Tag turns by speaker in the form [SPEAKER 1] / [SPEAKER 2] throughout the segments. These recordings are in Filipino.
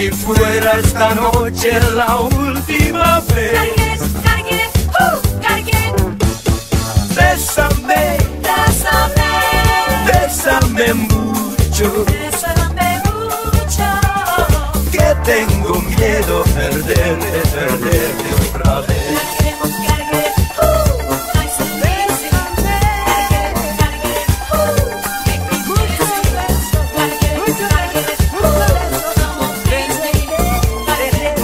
[SPEAKER 1] si fuera esta noche la última vez.
[SPEAKER 2] Gotta get it, gotta get it.
[SPEAKER 1] Bésame,
[SPEAKER 2] Bésame,
[SPEAKER 1] bésame mucho,
[SPEAKER 2] bésame mucho.
[SPEAKER 1] que tengo miedo perderte otra vez.
[SPEAKER 2] Gotta get it, nice and easy. Gotta get it, make me dizzy. Gotta get it, come on, please me. Gotta get it,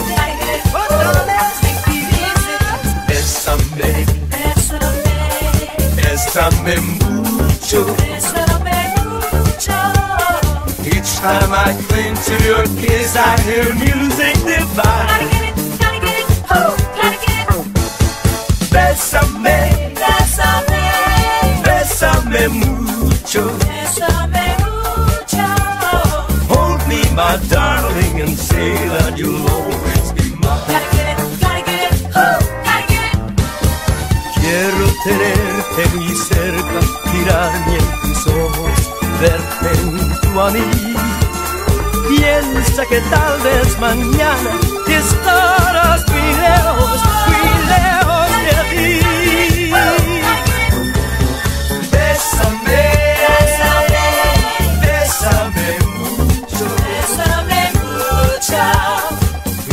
[SPEAKER 2] make me dizzy.
[SPEAKER 1] Bésame,
[SPEAKER 2] Bésame,
[SPEAKER 1] bésame mucho.
[SPEAKER 2] bésame mucho.
[SPEAKER 1] Each time I cling to your kiss, I hear music divine.
[SPEAKER 2] Gotta get it, gotta get it.
[SPEAKER 1] Bésame,
[SPEAKER 2] Bésame,
[SPEAKER 1] bésame mucho.
[SPEAKER 2] bésame mucho.
[SPEAKER 1] Hold me, my darling, and say that you'll always be mine.
[SPEAKER 2] Gotta get it, gotta get it, gotta get it.
[SPEAKER 1] Quiero tenerte muy cerca, mirarme en tus ojos, verte junto a mí. Piensa que tal vez mañana estarás muy lejos de ti. Bésame, bésame mucho.
[SPEAKER 2] Bésame mucho.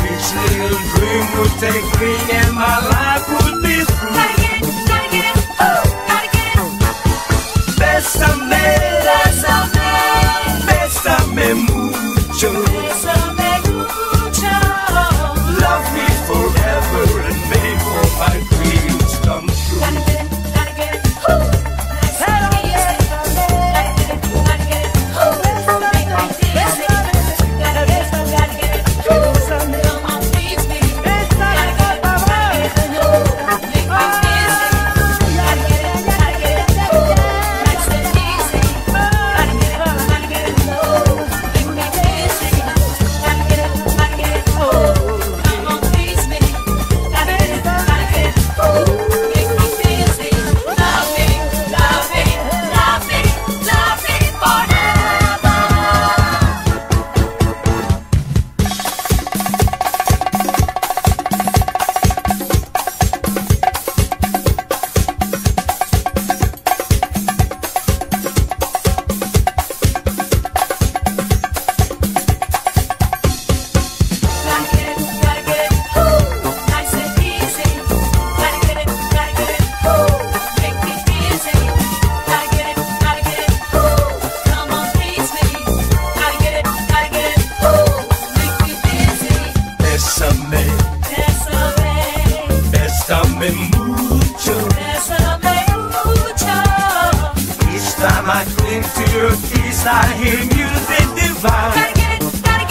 [SPEAKER 1] Each little dream would take me and my life would be through.
[SPEAKER 2] Gotta get it, gotta get it, gotta get it.
[SPEAKER 1] Bésame,
[SPEAKER 2] Bésame,
[SPEAKER 1] bésame mucho.
[SPEAKER 2] bésame mucho.
[SPEAKER 1] Love me forever and make all my dreams come true.
[SPEAKER 2] Gotta get it, gotta get it, nice and easy. Gotta get it, gotta get it, make me dizzy. Gotta get it, come on, please me. Gotta get it, make me dizzy. Gotta get it, nice and easy. Gotta get it, make me dizzy. Gotta get it, come on, please me. Gotta get it, make me dizzy. Love me, love me, love me, love me forever. Gotta get it, nice and easy. Gotta get it, make me dizzy. Gotta get it, come on, please me. Gotta get it, make me dizzy.
[SPEAKER 1] Bésame,
[SPEAKER 2] Bésame,
[SPEAKER 1] bésame mucho.
[SPEAKER 2] bésame mucho.
[SPEAKER 1] Each time I cling to your kiss, I hear music divine.
[SPEAKER 2] Gotta get it, gotta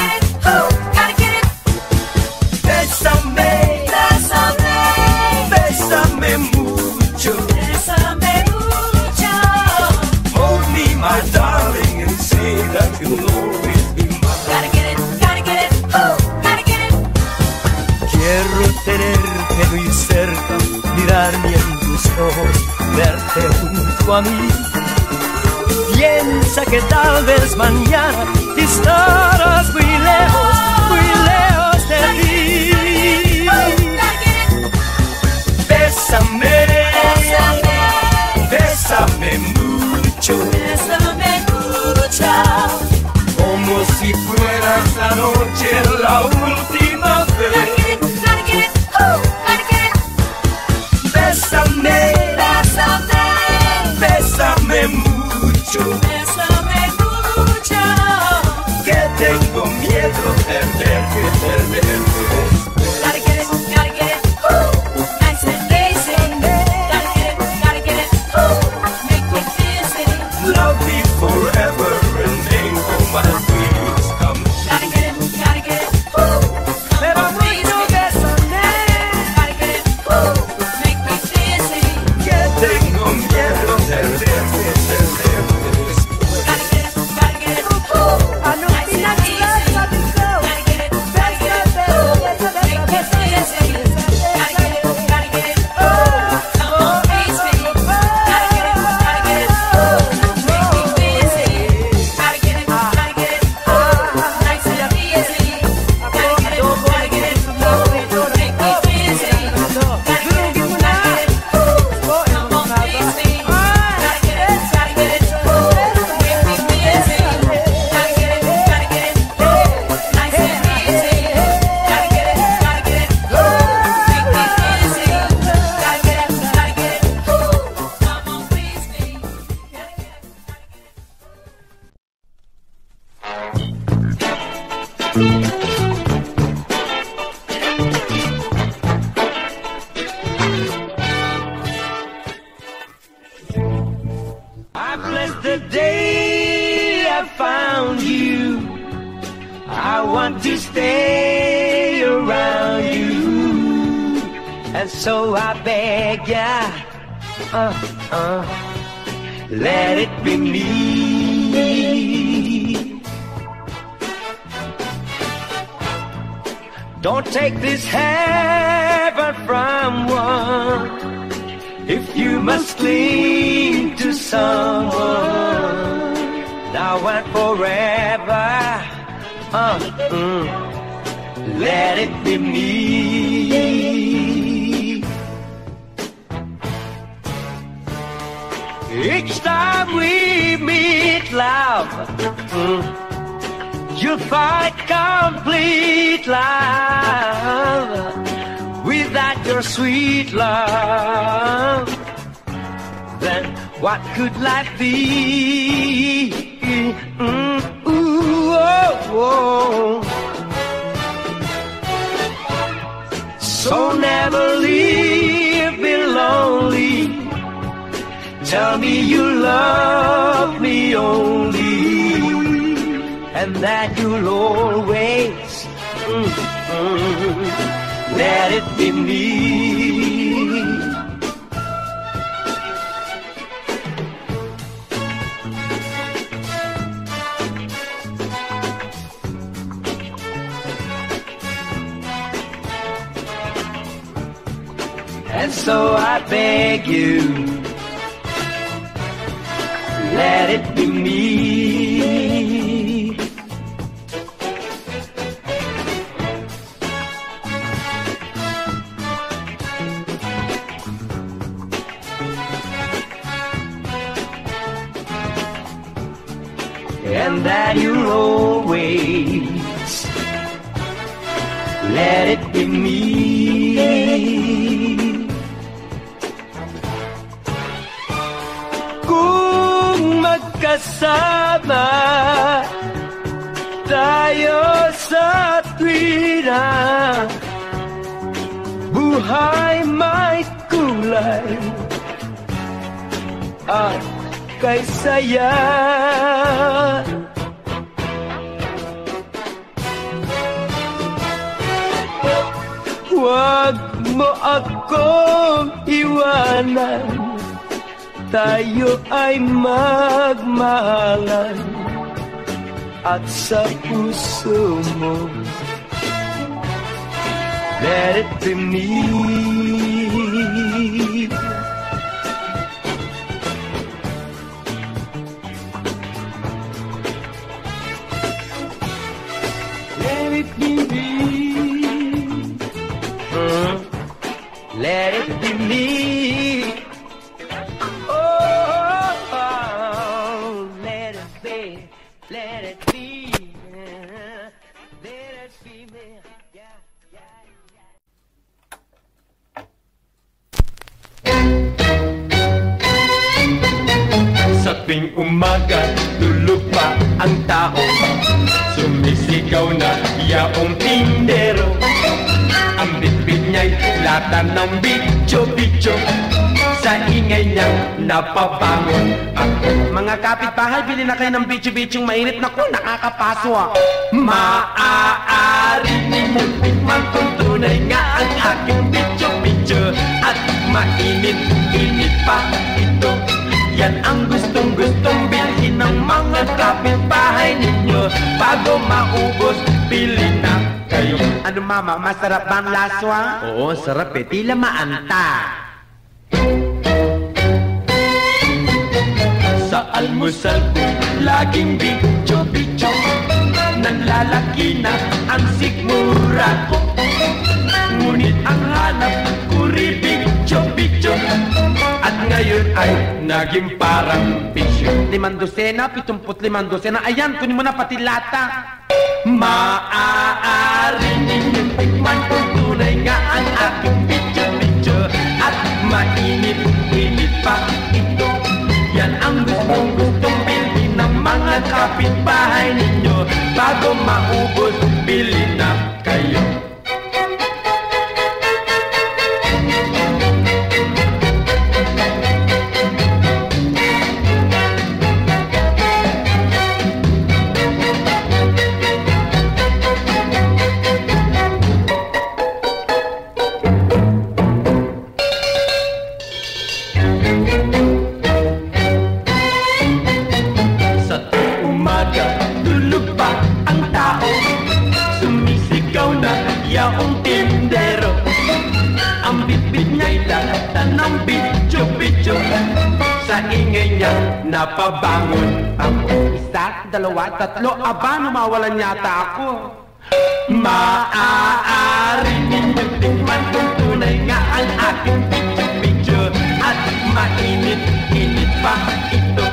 [SPEAKER 2] get it.
[SPEAKER 1] Bésame,
[SPEAKER 2] Bésame,
[SPEAKER 1] bésame mucho.
[SPEAKER 2] bésame mucho.
[SPEAKER 1] Hold me, my darling, and say that you'll always be mine.
[SPEAKER 2] Gotta get it, gotta get it.
[SPEAKER 1] Quiero tenerte muy cerca, mirarme en tus ojos, verte junto a mí. Piensa que tal vez mañana estarás muy lejos de ti. Bésame, bésame mucho,
[SPEAKER 2] Bésame mucho.
[SPEAKER 1] como si fuera esta noche la última vez.
[SPEAKER 2] Gotta get it.
[SPEAKER 1] Bésame,
[SPEAKER 2] Bésame,
[SPEAKER 1] bésame mucho,
[SPEAKER 2] bésame mucho.
[SPEAKER 1] que tengo miedo perderte.
[SPEAKER 2] Gotta get it, nice and easy. Gotta get it, make me dizzy.
[SPEAKER 1] Love me forever and make all my dreams come true.
[SPEAKER 2] Gotta get it, come on, please me. Gotta get it, make me dizzy.
[SPEAKER 1] Que tengo miedo perderte.
[SPEAKER 2] Gotta get it, nice and easy. Gotta get it,
[SPEAKER 1] I bless the day I found you. I want to stay around you, and so I beg ya, let it be me. Don't take this heaven from one if you must cling to someone now and forever. Let it be me. Each time we meet, love, you'll find complete love. Without your sweet love, then what could life be? Ooh, oh, oh. So never leave me lonely. Tell me you love me only, and that you'll always let it be me. And so I beg you, let it be me. And that you'll always let it be me. Kung magkasama tayo sa tuwina, buhay may kulay at kay saya. Huwag mo akong iwanan, tayo ay magmahalan, at sa puso mo let it be me. Let it be me. Let it be me. Oh, let it be. Let it be. Let it be me. Yeah, yeah, yeah. Sa tuwing umaga, tulog pa ang tao, sumisigaw na yaong tindero. Ang bitbit niya'y lata ng bitso-bitso, sa ingay niyang napabangon ako.
[SPEAKER 3] Mga kapitbahay, bili na kayo ng bitso-bitsong mainit. Naku, nakakapaso.
[SPEAKER 1] Maaari ninyong tikman kung tunay nga ang aking bitso-bitso, at mainit-init pa ito. Yan ang gustong-gustong bilhin ng mga kapitbahay ninyo. Bago maubos, bili na kayo.
[SPEAKER 3] Ano mama, masarap ba ang laswa?
[SPEAKER 1] Oo, sarap eh. Tila maanta. Sa almusal ko, laging bitso-bitso, nanlalaki na ang sikmura ko. Ngunit ang hanap ko rin bitso-bitso, at ngayon ay naging parang bisyo.
[SPEAKER 3] 5 dosena, 75 dosena. Ayan, kunin mo na pati lata.
[SPEAKER 1] Maaari ninyong tikman kung tunay nga ang aking bitso-bitso, at mainit-init pa ito. Yan ang gustong-gustong bilhin ng mga mga kapitbahay ninyo. Bago maubos, bili na kayo. Yaong tindero, ang bitbit niya'y dalatan ng bityo-bityo. Sa ingay niya napabangon ako.
[SPEAKER 3] Isa, dalawa, tatlo, aba, nawawalan yata ako.
[SPEAKER 1] Maaari ninyong tingnan kung tunay nga ang aking bityo-bityo. At mainit-init pa ito.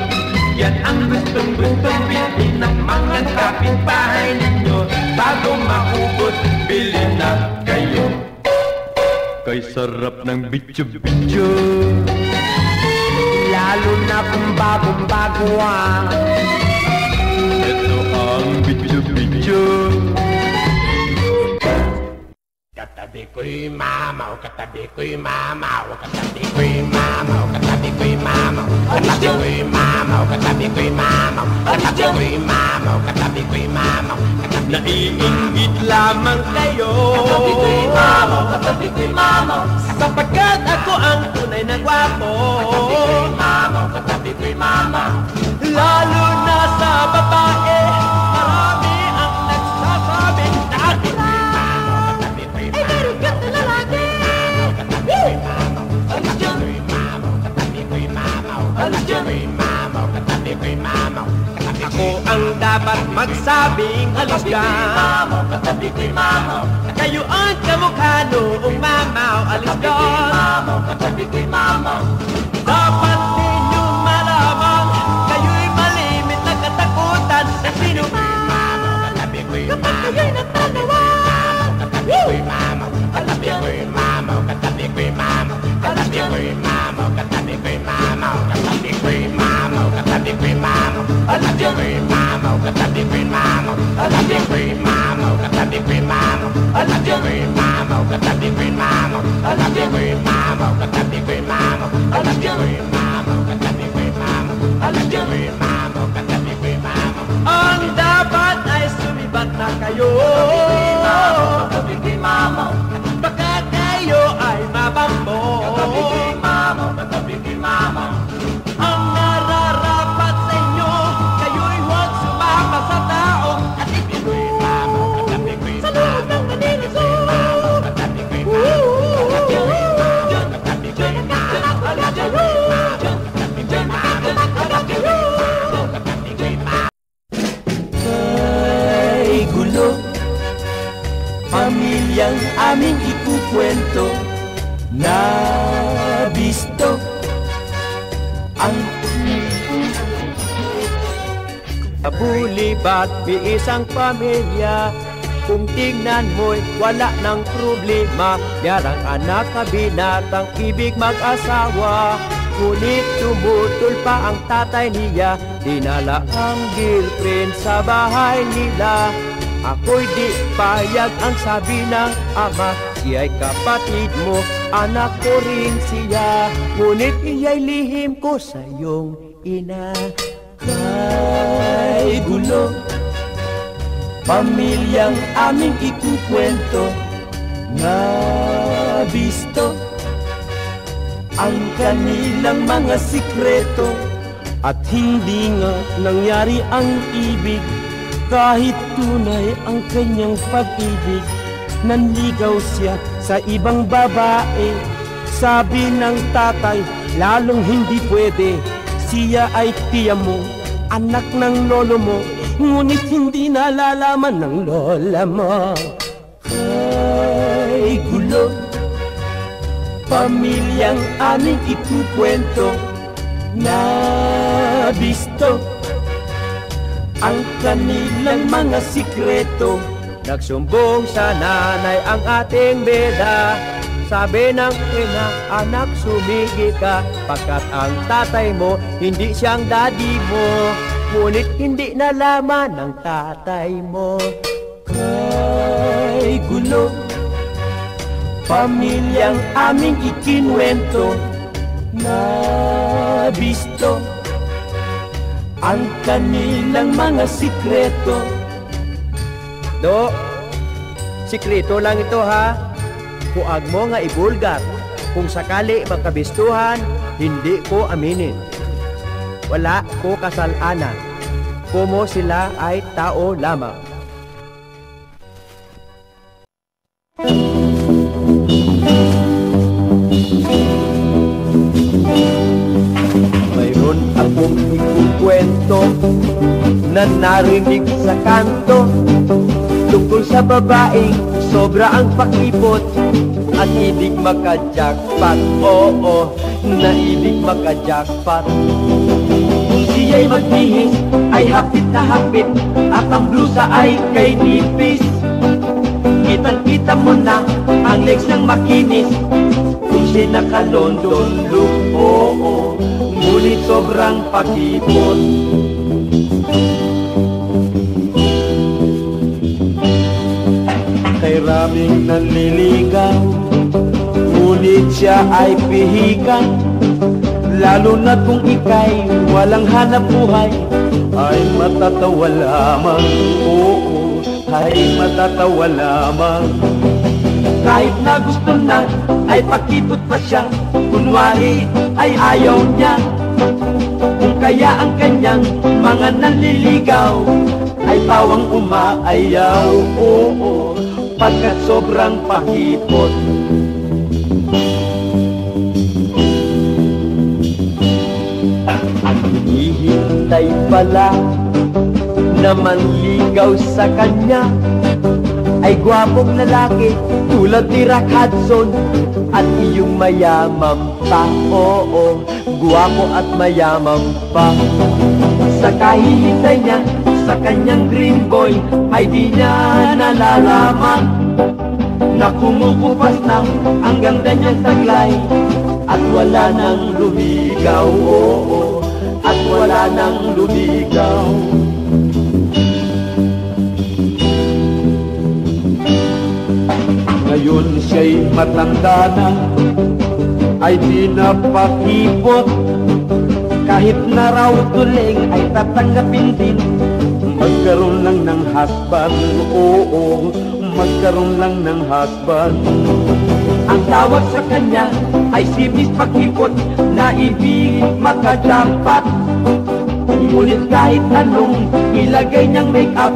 [SPEAKER 1] Yan ang gustong-gustong bilhin ng mga kapitbahay ninyo. Bago maubos, bili na kayo. Kay sarap ng bityo-bityo,
[SPEAKER 3] Lalo na kung bagong-bago ah.
[SPEAKER 1] ito ang bityo-bityo.
[SPEAKER 4] Katabi ko'y mamaw, katabi ko'y mamaw, katabi ko'y mamaw, katabi ko'y mamaw, katabi ko'y mamaw, katabi ko'y mamaw, katabi ko'y mamaw, katabi ko'y mamaw.
[SPEAKER 1] Naiinggit lamang kayo,
[SPEAKER 4] Katabi ko'y mamaw, katabi ko'y mamaw,
[SPEAKER 1] sapagkat ako ang tunay na gwapo.
[SPEAKER 4] katabi ko'y mamaw, katabi ko'y mamaw.
[SPEAKER 1] Lalo na sa babae, marami ang nagsasabing akin.
[SPEAKER 4] Katabi ko'y mamaw, katabi ko'y mamaw, katabi ko'y mamaw, katabi ko'y mamaw, katabi ko'y mamaw, katabi ko'y mamaw.
[SPEAKER 1] Ako ang dapat magsabing halos ka.
[SPEAKER 4] Katabi ko'y mamaw,
[SPEAKER 1] Kayo ang kamukha noong mamaw, alis ka.
[SPEAKER 4] katabi ko'y mamaw.
[SPEAKER 1] Dapat ninyong malaman, kayo'y malimit na katakutan sa sino.
[SPEAKER 4] Katabi ko'y mamaw, katabi ko'y mamaw, katabi ko'y mamaw, katabi ko'y mamaw, katabi ko'y mamaw, katabi ko'y mamaw, katabi ko'y mamaw, katabi ko'y mamaw, katabi ko'y mamaw, katabi ko'y mamaw, katabi ko'y mamaw, katabi ko'y mamaw, katabi ko'y mamaw, katabi ko'y mamaw, katabi ko'y mamaw, katabi ko'y mamaw, katabi ko'y mamaw, katabi ko'y mamaw, katabi ko'y mamaw, katabi ko'y mamaw.
[SPEAKER 1] Ang dapat ay sumibat na kayo.
[SPEAKER 4] Katabi ko'y mamaw,
[SPEAKER 1] Baka kayo ay mabambo.
[SPEAKER 4] katabi ko'y mamaw, katabi ko'y mamaw.
[SPEAKER 1] Ang nararapat sa inyo, kayo'y huwag sumama sa tao. At
[SPEAKER 4] Katabi ko'y mamaw, katabi ko'y mamaw, katabi ko'y mamaw, katabi ko'y mamaw, katabi ko'y mamaw, katabi ko'y mamaw, katabi ko'y mamaw, katabi ko'y mamaw, katabi ko'y mamaw, katabi ko'y mamaw.
[SPEAKER 1] Ay gulo, pamilyang aming ikukwento na bisto ang Abulibat, may isang pamilya. Kung tingnan mo'y wala ng problema. Yarang anak na binatang ibig mag-asawa. Ngunit tumutol pa ang tatay niya. Dinala ang girlfriend sa bahay nila. Ako'y di payag ang sabi ng ama. Siya'y kapatid mo, anak ko rin siya. Ngunit iya'y lihim ko sa iyong ina. Kay gulo, pamilyang aming ikukwento na bisto ang kanilang mga sikreto. At hindi nga nangyari ang ibig, kahit tunay ang kanyang pag-ibig. Nanligaw siya sa ibang babae. Sabi ng tatay, lalong hindi pwede. Siya ay tiya mo, anak ng lolo mo. Ngunit hindi nalalaman ng lola mo. Ay gulo, pamilyang aming ikukwento na bisto ang kanilang mga sikreto. Nagsumbong sa nanay ang ating beda. Sabi ng ina, anak sumigi ka, pagkat ang tatay mo hindi siyang daddy mo.
[SPEAKER 5] ngunit hindi nalaman ng tatay mo. Kay gulo, pamilyang aming ikinwento, nabisto ang kanilang mga sikreto. Do, sikreto lang ito ha. Huwag mo nga ibulgar. Kung sakali magkabistuhan, hindi ko aminin. Wala ko kasalanan. Kumo sila ay tao lamang. Mayroon akong ikukwento na narinig sa kanto tungkol sa babaeng sobra ang pakipot at ibig maka-jackpot. Oo, naibig maka-jackpot. Kung siya'y magbihis ay hapit na hapit at ang blusa ay kay nipis. Kitang-kita mo na ang legs ng makinis kung siya'y naka-London look. Oo, ngunit sobrang pakipot. Kay raming nanliligaw, ngunit siya ay pihikan. Lalo na kung ika'y walang hanap buhay, ay matatawa lamang. Oo, ay matatawa lamang. Kahit na gusto na, ay pakipot pa siya. Kunwari ay ayaw niya. Kung kaya ang kanyang mga nanliligaw ay pawang umaayaw. Oo, pagkat sobrang pakipot. Hihintay pala na manligaw sa kanya ay gwapong lalaki tulad ni Rock Hudson at iyong mayaman pa. Oo, gwapo at mayaman pa. Sa kahihintay niya sa kanyang dream boy ay di niya nalalaman na kumukupas na ang ganda niyang taglay at wala nang lumigaw. Oo, at wala nang lumigaw. Ngayon siya'y matanda na, ay di napakipot. Kahit na raw tuling ay tatanggapin din, magkaroon lang ng husband. Oo, magkaroon lang ng husband. Ang tawag sa kanya ay si Miss Pakipot, na ibig maka-jackpot. Ngunit kahit anong ilagay niyang make-up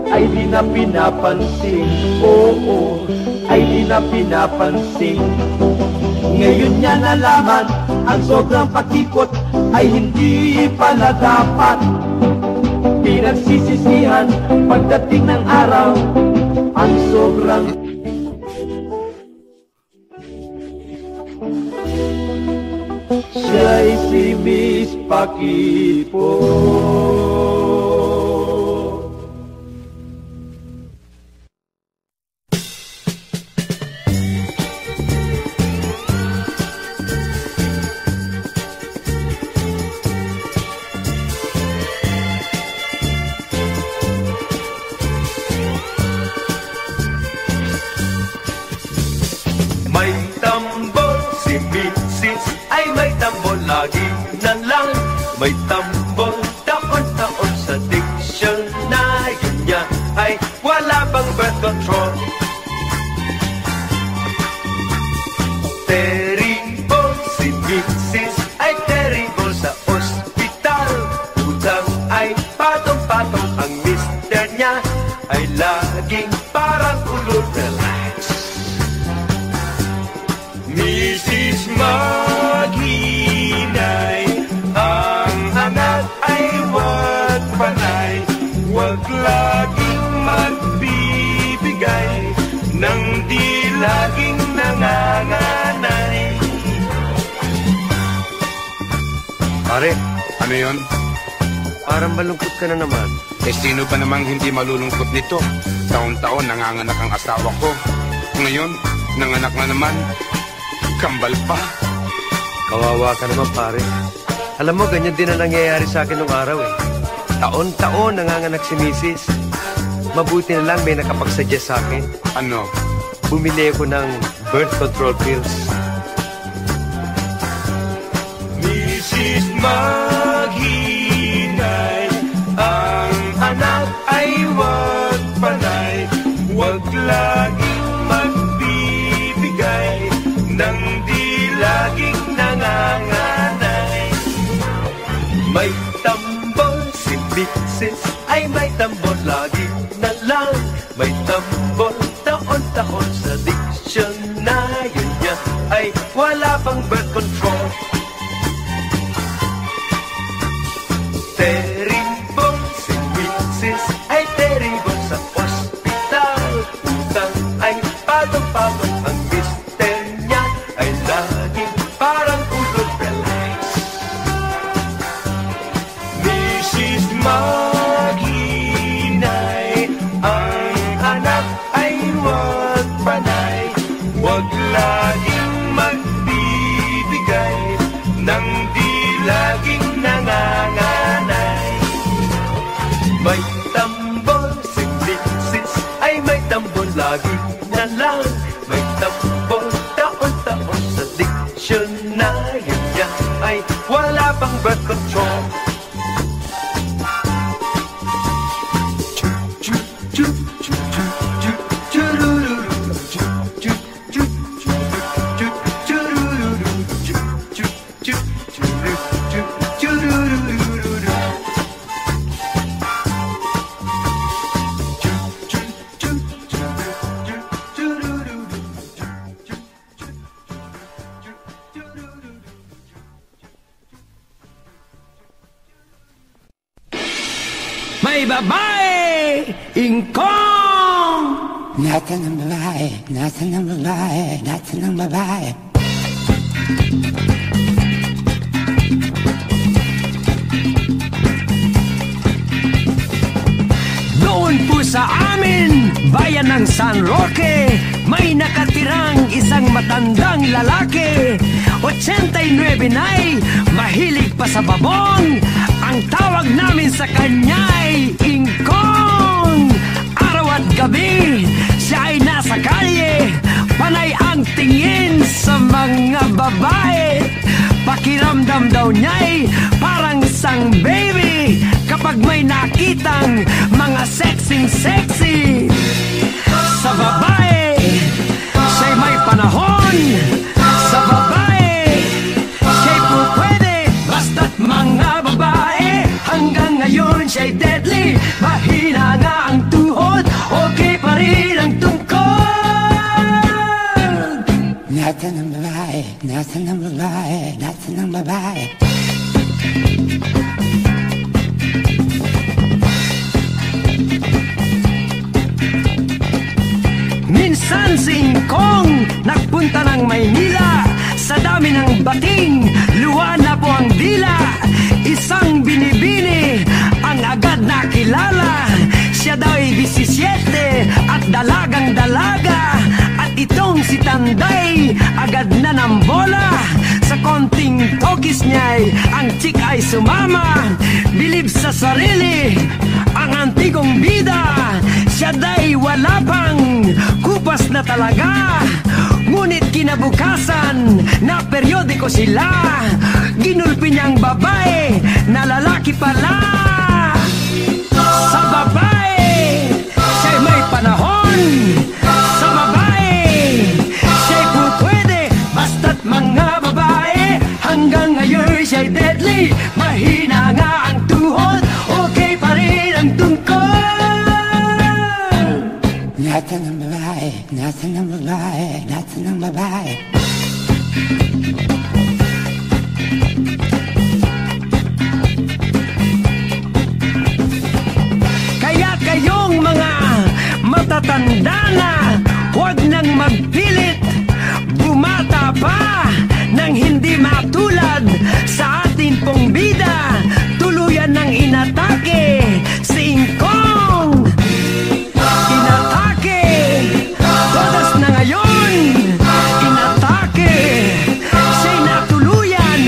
[SPEAKER 5] ay di na pinapansin. Oo, ay di na pinapansin. Ngayon niya nalaman ang sobrang pakipot ay hindi pala dapat. Pinagsisisihan pagdating ng araw ang sobrang siya'y si Miss Pakipot.
[SPEAKER 1] May tambol si Mrs. ay may tambol lagi na lang. May tambol taon-taon sa dictionary niya ay wala bang birth control. Terrible si Mrs. ay terrible sa ospital. Utang ay patong-patong ang mister niya ay laging parang ulol. Relax. Mrs. Maghinay, ang anak ay wag panay, wag laging magbibigay ng di laging nanganganay.
[SPEAKER 4] Pare, ano yun?
[SPEAKER 5] Parang malungkot ka na naman.
[SPEAKER 4] Eh sino ba namang hindi malulungkot nito? Taon-taon nanganganak ang asawa ko. Ngayon, nanganak na naman. Kambal pa.
[SPEAKER 5] Kawawa ka naman pare. Alam mo, ganyan din ang nangyayari sa akin nung araw eh.
[SPEAKER 6] Taon-taon nanganganak si Mrs. Mabuti na lang may nakapagsuggest sa akin.
[SPEAKER 4] Ano?
[SPEAKER 6] Bumili ako ng birth control pills.
[SPEAKER 1] Mrs. Maghinay, ang anak ay wag panay, wag laging magbibigay ng di laging nanganganay. May tambol si Mrs. ay may tambol lagi na lang. May tambol taon-taon sa dictionary niya ay wala pang birth control. Terrible si Mrs. ay terrible sa ospital. Utang ay patong-patong, ang mister niya ay laging parang ulod relax. Mrs. Maghinay, ang anak ay wag panay, wag laging magbibigay ng di laging nanganganay. May tambol si Mrs. ay may tambol lagi na lang. May tambol taon-taon sa dictionary niya ay wala pang birth control.
[SPEAKER 7] May babae! Ingkong!
[SPEAKER 8] Natin ang babae, natin ang babae, natin ang babae.
[SPEAKER 7] Doon po sa amin, bayan ng San Roque, may nakatirang isang matandang lalaki. 89 na'y mahilig pa sa babong. Ang tawag namin sa kanya'y Ingkong. Araw at gabi, siya ay nasa kalye, panay ang tingin sa mga babae. Pakiramdam daw niya'y parang isang baby kapag may nakitang mga sexy sa babae. Siya'y may panahon sa babae, siya'y po pwede basta't mga babae. Hanggang ngayon siya'y deadly, mahina nga ang tuhod, okay pa rin ang tungkod.
[SPEAKER 8] Natin ang babae, natin ang babae, natin ang babae.
[SPEAKER 7] Minsan si Ingkong nagpunta ng Maynila. Sa dami ng bating, luha na po ang dila. Isang binibini ang agad nakilala. Siya daw ay 17 at dalagang dalaga. At itong si Tanday agad na ng bola. Sa konting tokis niya'y ang chick ay sumama. Bilib sa sarili ang antigong bida. Siya da'y wala pang kupas na talaga. Ngunit kinabukasan na periodiko sila, ginulpi niyang babae na lalaki pala. Sa babae, siya'y may panahon. Sa babae, siya'y po pwede basta't mga babae. Hanggang ngayon siya'y deadly, mahina nga ang tuhod, okay pa rin ang tungkod.
[SPEAKER 8] Natin ang babae, natin ang babae, natin ang babae.
[SPEAKER 7] Kaya kayong mga matatanda na, huwag nang magpilit bumata pa nang hindi matulad sa atin pong bida. Tuluyan ng inatake si Ingkong. Inatake, todas na ngayon. Inatake, siya'y natuluyan.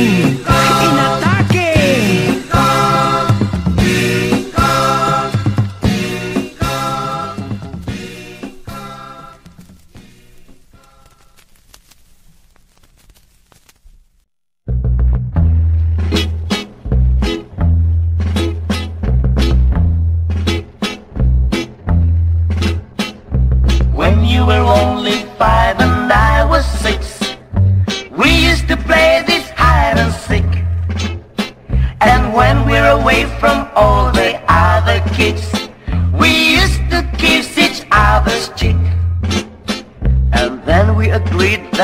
[SPEAKER 7] Inatake.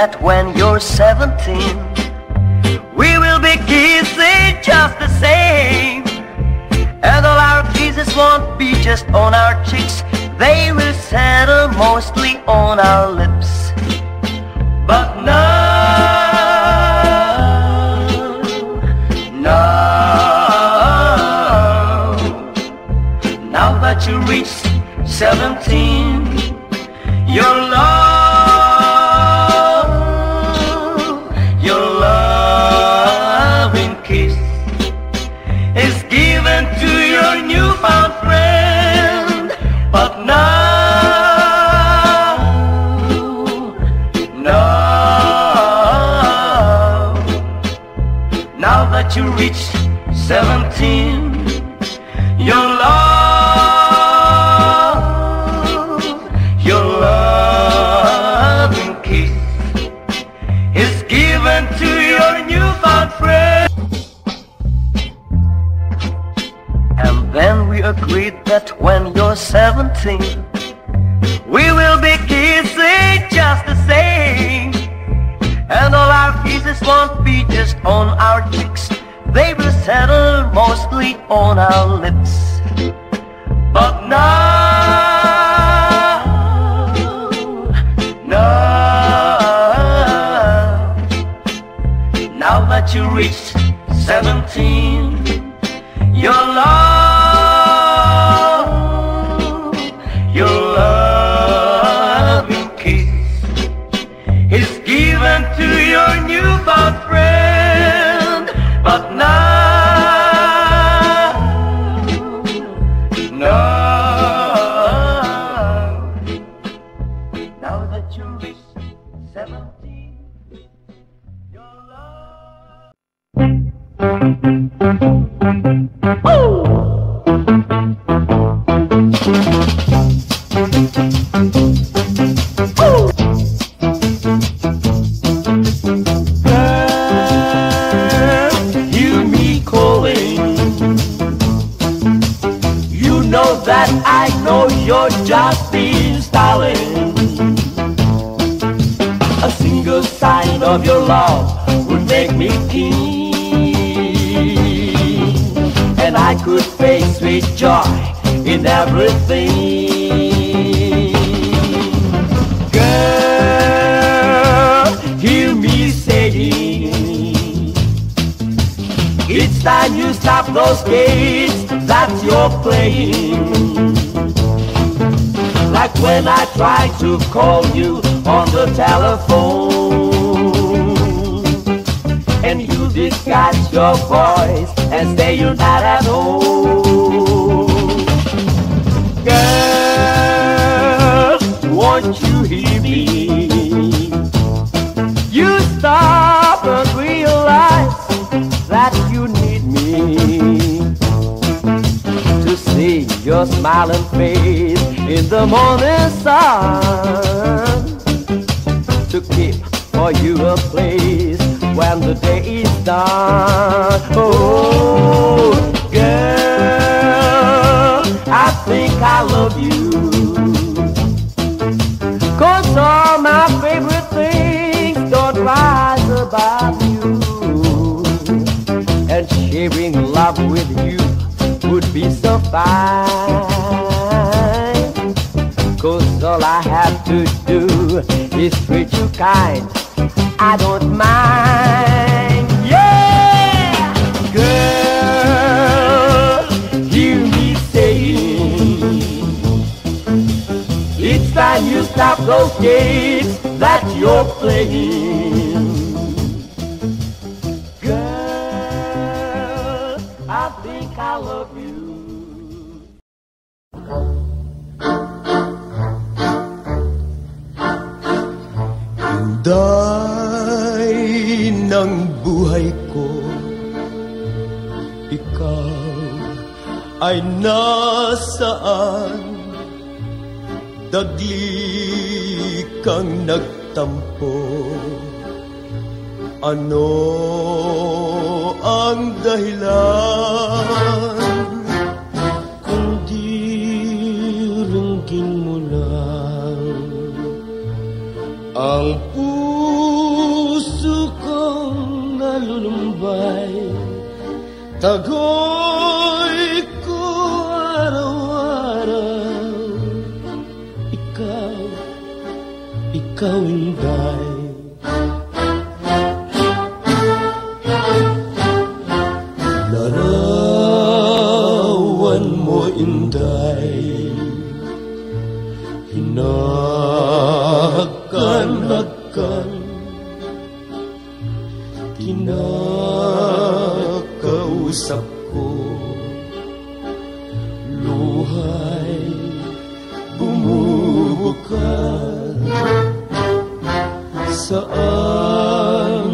[SPEAKER 9] that when you're 17, we will be kissing just the same. And all our kisses won't be just on our cheeks, they will settle mostly on our lips. But now that you reached 17, your loving kiss is given to your newfound friend. But now that you reach 17, your loving kiss is given to your newfound friend. And then we agreed that when you're 17, we will be kissing just the same. And all our kisses won't be just on our cheeks, they will settle mostly on our lips. But now that you reached 17, your loving kiss is given to your newfound friend. But now that you reach 17, your love.
[SPEAKER 1] That I know you're just being styling. A single sign of your love would make me keen, and I could face sweet joy in everything. Girl, hear me saying, it's time you stop those games that you're playing. Like when I try to call you on the telephone, and you disguise your voice and say you're not at home. Girl, won't you hear me? You stop and realize that you need me to see your smiling face in the morning sun, to keep for you a place when the day is done. Oh, girl, I think I love you, 'cause all my favorite things don't rise above you, and sharing love with you would be so fine. 'Cause all I have to do is treat you kind, I don't mind. Yeah, girl, hear me saying, it's time you stop those games that you're playing. Girl, I think I love you.
[SPEAKER 10] Day ng buhay ko, ikaw ay nasaan? Dagli kang nagtampo, ano ang dahilan? Kundi ringgin mo lang ang puso malulumbay. Tagoy ko araw-araw. Ikaw Inday. Larawan mo Inday, hinakan-hakan, kinakausap ko, luhay bumubukal. Saan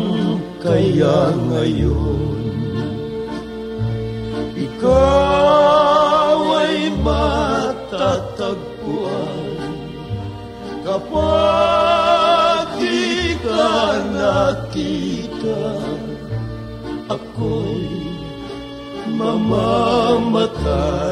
[SPEAKER 10] kaya ngayon ikaw ay matatagpuan? Kapag di ka nakita, ako'y mamamatay.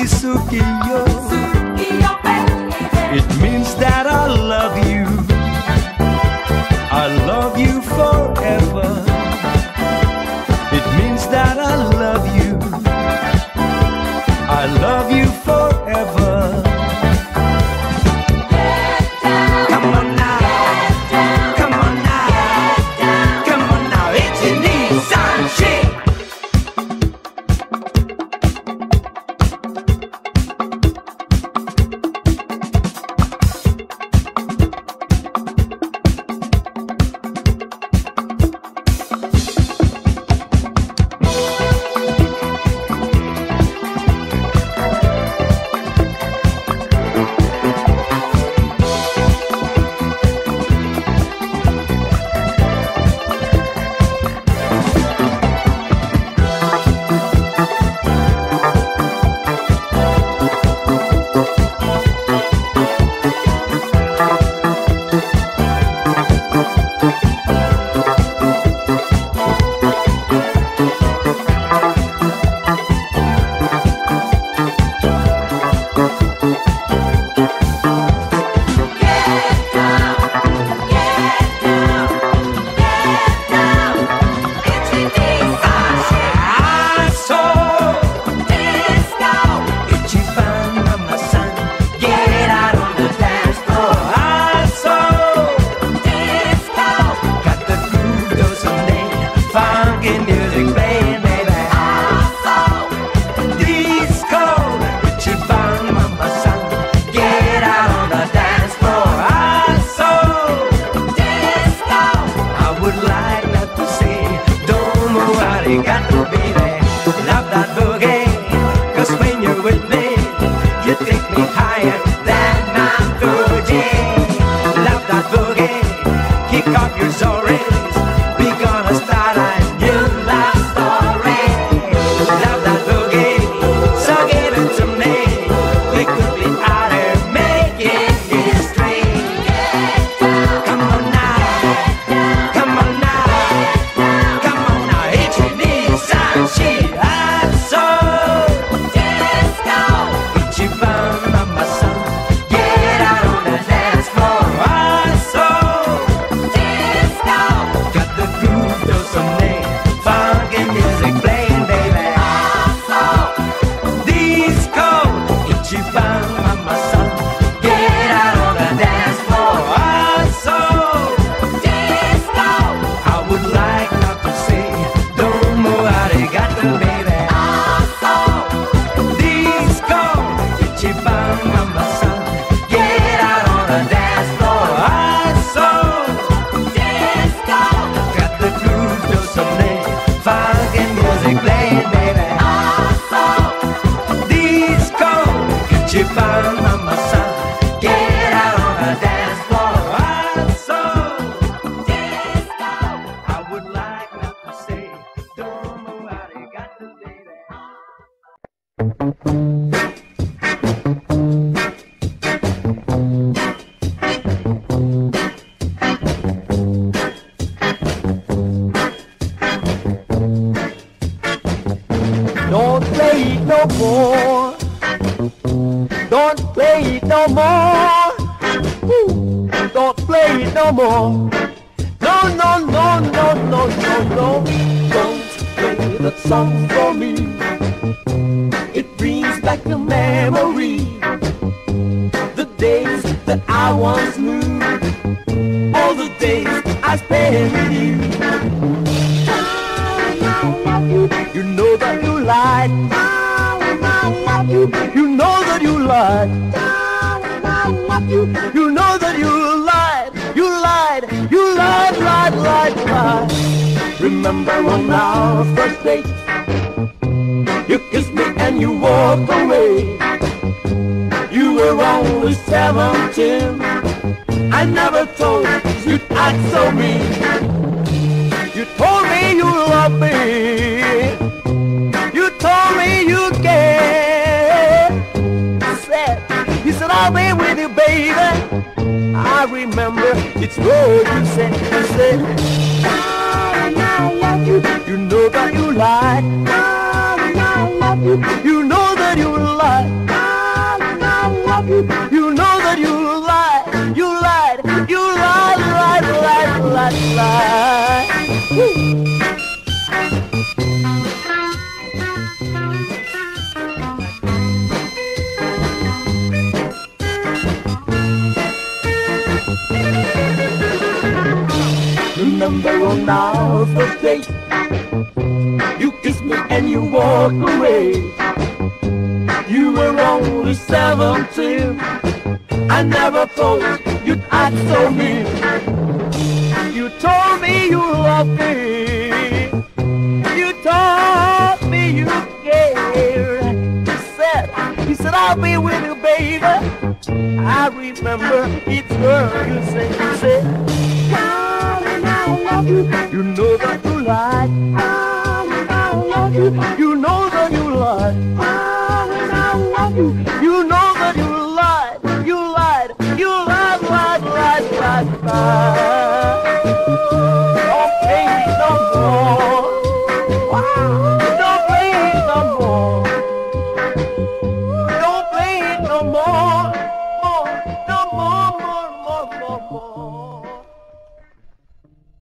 [SPEAKER 11] Sukiyo. It means that I love you. I love you forever. It means that I love you. I love you forever. Come on now. Come on now. Come on now. It's in Nissan Shake.
[SPEAKER 5] Don't play it no more. Don't play it no more. Woo. Don't play it no more. No, no, no, no, no, no, no. Don't play that song for me. It brings back the memory, the days that I once knew, all the days I spent with you. You know that you lied. You know that you lied. You know that you lied. You lied. You lied, lied, lied, lied. Remember on our first date, you kissed me and you walked away. You were only 17. I never told you'd act so mean. You told me you loved me. You told me you cared. You said I'll be with you, baby. I remember it's what you said. You said I love you. You know that you lied. I love you. You know that you lied.
[SPEAKER 1] another day. You kissed me and you walked away. You were only 17. I never thought you'd act so mean. You told me you loved me. You told me you cared. You said I'll be with you, baby. I remember each word you said, darling, I love you. You know that you lied. Darling, I love you. You know that you lied. Darling, I love you. You know that you lied.